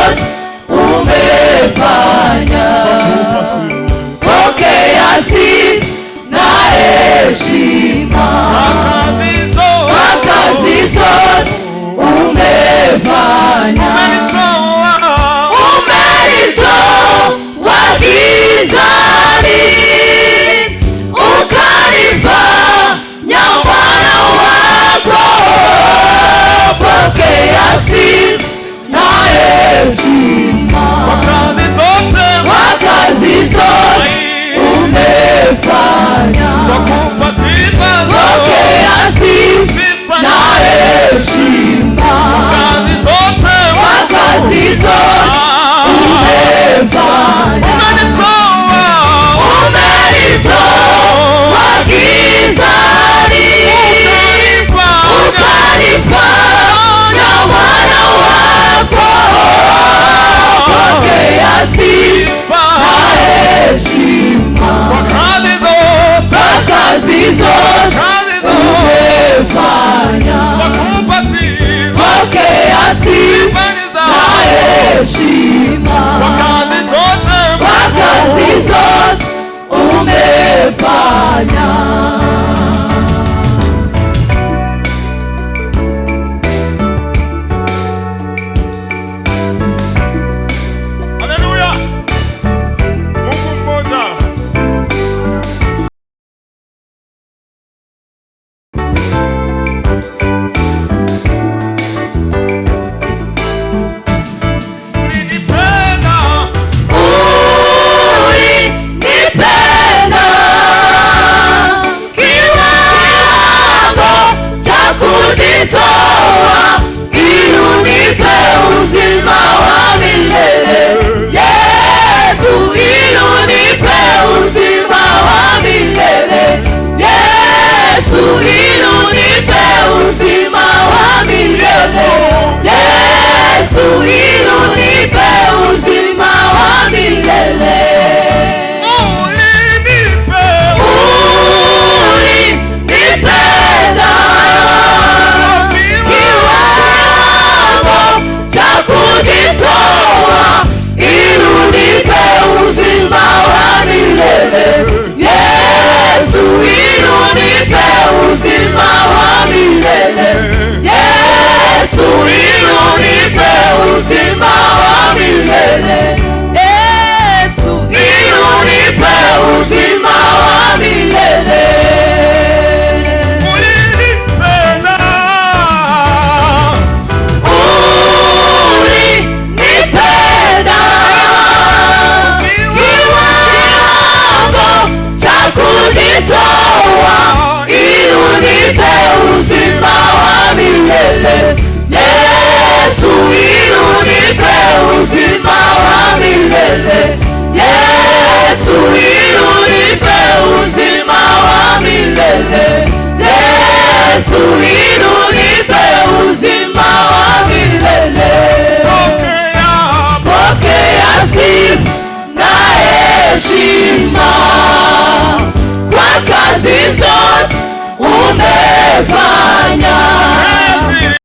zote umefanya. Pokea sifa na heshima kwa kazi zote umefanya. Umenitoa gizani ukanifanya mwana wako. Pokea sifa na heshima kwa kazi zote umefanya. Pokea sifa na heshima kwa kazi zote umefanya. Umenitoa gizani ukanifanya mwana wako. Pokea sifa na heshima kwa kazi zote umefanya. Pokea sifa na heshima kwa kazi zote umefanya. Yesu